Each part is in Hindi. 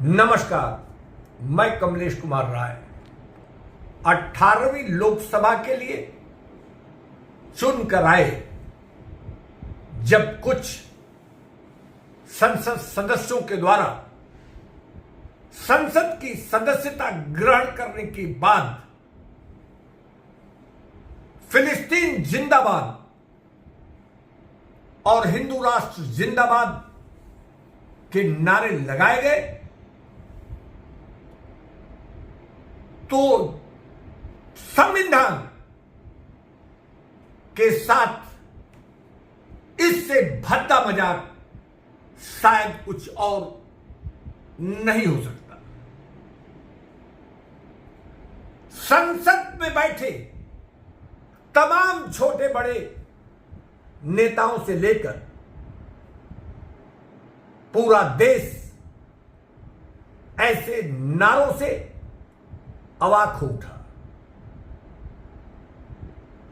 नमस्कार, मैं कमलेश कुमार राय 18वीं लोकसभा के लिए चुनकर आए जब कुछ संसद सदस्यों के द्वारा संसद की सदस्यता ग्रहण करने के बाद फिलिस्तीन जिंदाबाद और हिंदू राष्ट्र जिंदाबाद के नारे लगाए गए तो संविधान के साथ इससे भद्दा मजाक शायद कुछ और नहीं हो सकता। संसद में बैठे तमाम छोटे बड़े नेताओं से लेकर पूरा देश ऐसे नारों से अवाक हो उठा।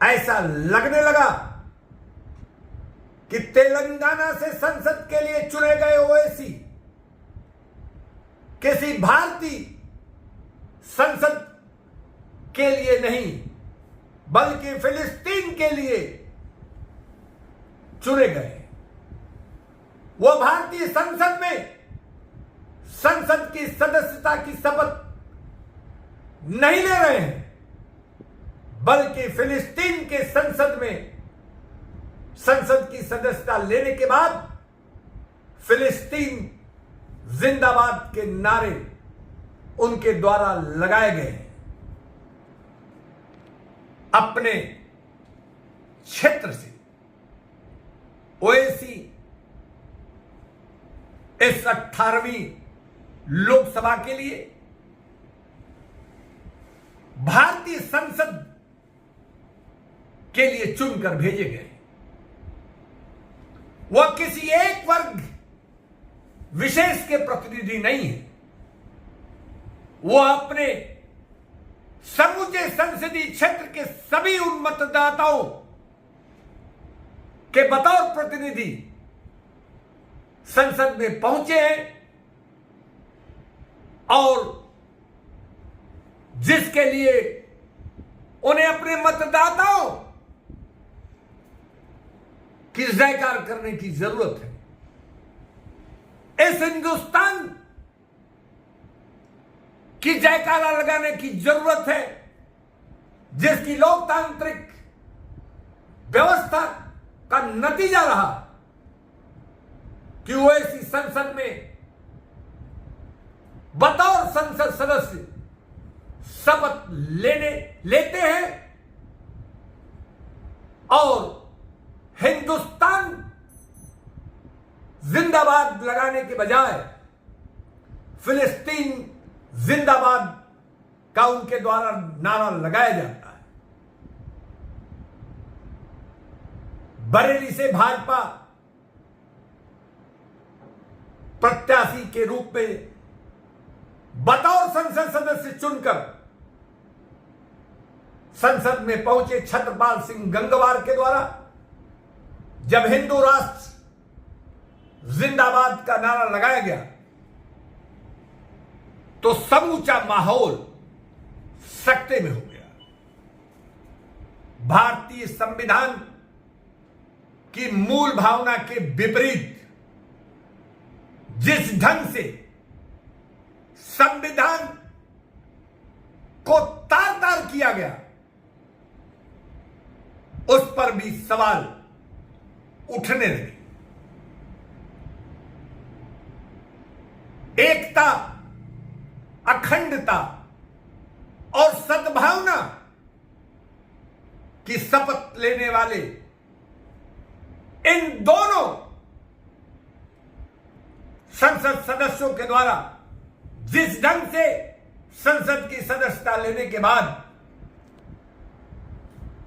ऐसा लगने लगा कि तेलंगाना से संसद के लिए चुने गए ओवैसी किसी भारतीय संसद के लिए नहीं बल्कि फिलिस्तीन के लिए चुने गए। वो भारतीय संसद में संसद की सदस्यता की शपथ नहीं ले रहे हैं बल्कि फिलिस्तीन के संसद में संसद की सदस्यता लेने के बाद फिलिस्तीन जिंदाबाद के नारे उनके द्वारा लगाए गए हैं। अपने क्षेत्र से ओवैसी इस 18वीं लोकसभा के लिए भारतीय संसद के लिए चुनकर भेजे गए। वह किसी एक वर्ग विशेष के प्रतिनिधि नहीं है। वह अपने समूचे संसदीय क्षेत्र के सभी उन मतदाताओं के बतौर प्रतिनिधि संसद में पहुंचे हैं और जिसके लिए उन्हें अपने मतदाताओं की जयकार करने की जरूरत है। इस हिंदुस्तान की जयकारा लगाने की जरूरत है जिसकी लोकतांत्रिक व्यवस्था का नतीजा रहा कि वो ऐसी संसद में बतौर संसद सदस्य शपथ लेते हैं और हिंदुस्तान जिंदाबाद लगाने के बजाय फिलिस्तीन जिंदाबाद का उनके द्वारा नारा लगाया जाता है। बरेली से भाजपा प्रत्याशी के रूप में बतौर संसद सदस्य चुनकर संसद में पहुंचे छत्रपाल सिंह गंगवार के द्वारा जब हिंदू राष्ट्र जिंदाबाद का नारा लगाया गया तो समूचा माहौल सकते में हो गया। भारतीय संविधान की मूल भावना के विपरीत जिस ढंग से संविधान को तार-तार किया गया उस पर भी सवाल उठने लगे। एकता, अखंडता और सद्भावना की शपथ लेने वाले इन दोनों संसद सदस्यों के द्वारा जिस ढंग से संसद की सदस्यता लेने के बाद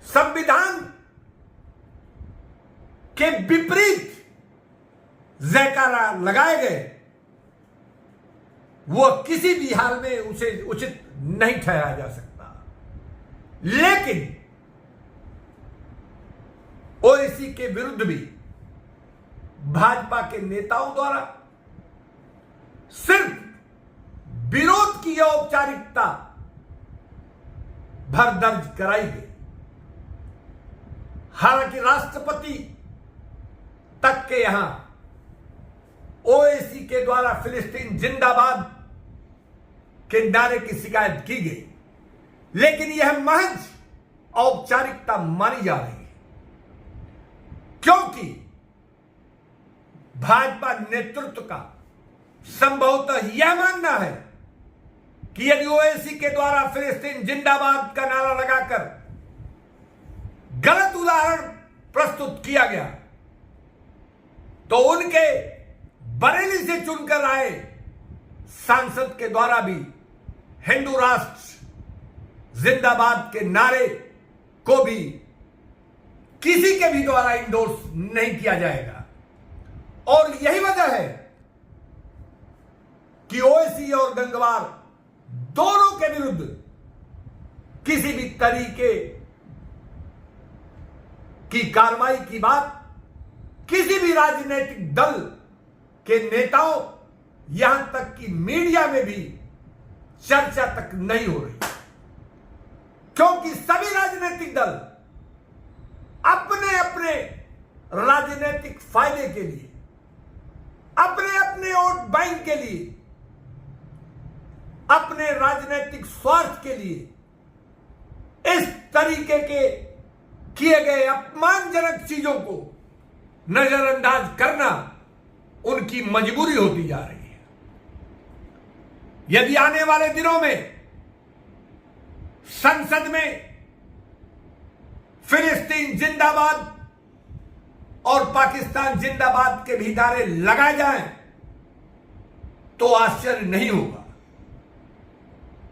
संविधान के विपरीत जयकारा लगाए गए वह किसी भी हाल में उसे उचित नहीं ठहराया जा सकता। लेकिन ओवैसी के विरुद्ध भी भाजपा के नेताओं द्वारा सिर्फ विरोध की यह औपचारिकता भर दर्ज कराई गई। हालांकि राष्ट्रपति तक के यहां ओवैसी के द्वारा फिलिस्तीन जिंदाबाद के नारे की शिकायत की गई, लेकिन यह महज औपचारिकता मानी जा रही है, क्योंकि भाजपा नेतृत्व का संभवतः यह मानना है कि यदि ओवैसी के द्वारा फिलिस्तीन जिंदाबाद का नारा लगाकर गलत उदाहरण प्रस्तुत किया गया तो उनके बरेली से चुनकर आए सांसद के द्वारा भी हिंदू राष्ट्र जिंदाबाद के नारे को भी किसी के भी द्वारा इंडोर्स नहीं किया जाएगा। और यही वजह है कि ओवैसी और गंगवार दोनों के विरुद्ध किसी भी तरीके की कार्रवाई की बात किसी भी राजनीतिक दल के नेताओं, यहां तक कि मीडिया में भी चर्चा तक नहीं हो रही, क्योंकि सभी राजनीतिक दल अपने अपने राजनीतिक फायदे के लिए, अपने अपने वोट बैंक के लिए, अपने राजनीतिक स्वार्थ के लिए इस तरीके के किए गए अपमानजनक चीजों को नजरअंदाज करना उनकी मजबूरी होती जा रही है। यदि आने वाले दिनों में संसद में फिलिस्तीन जिंदाबाद और पाकिस्तान जिंदाबाद के भी नारे लगाए जाएं तो आश्चर्य नहीं होगा,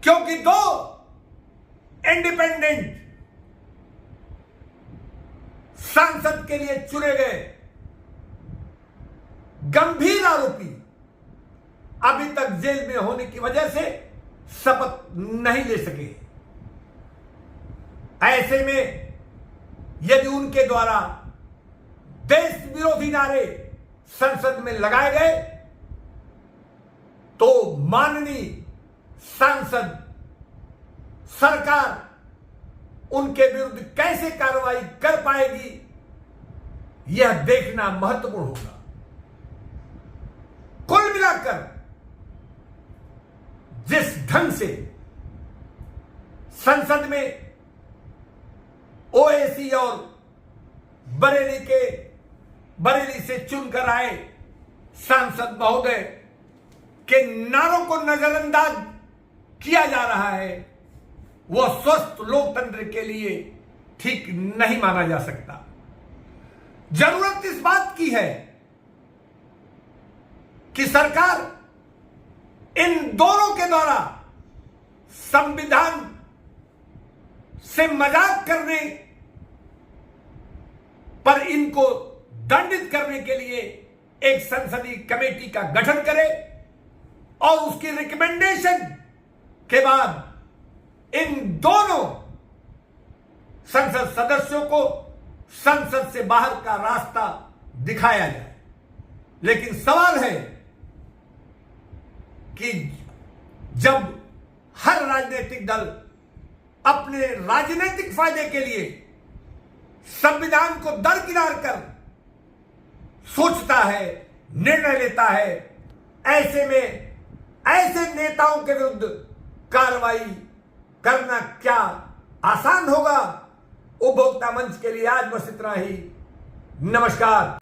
क्योंकि दो इंडिपेंडेंट सांसद के लिए चुने गए गंभीर आरोपी अभी तक जेल में होने की वजह से शपथ नहीं ले सके। ऐसे में यदि उनके द्वारा देश विरोधी नारे संसद में लगाए गए तो माननीय सांसद सरकार उनके विरुद्ध कैसे कार्रवाई कर पाएगी, यह देखना महत्वपूर्ण होगा। कुल मिलाकर जिस ढंग से संसद में ओवैसी और बरेली से चुनकर आए सांसद महोदय के नारों को नजरअंदाज किया जा रहा है, वह स्वस्थ लोकतंत्र के लिए ठीक नहीं माना जा सकता। जरूरत इस बात की है कि सरकार इन दोनों के द्वारा संविधान से मजाक करने पर इनको दंडित करने के लिए एक संसदीय कमेटी का गठन करे और उसकी रिकमेंडेशन के बाद इन दोनों संसद सदस्यों को संसद से बाहर का रास्ता दिखाया जाए। लेकिन सवाल है कि जब हर राजनीतिक दल अपने राजनीतिक फायदे के लिए संविधान को दरकिनार कर सोचता है, निर्णय लेता है, ऐसे में ऐसे नेताओं के विरुद्ध कार्रवाई करना क्या आसान होगा? उपभोक्ता मंच के लिए आज बस इतना ही। नमस्कार।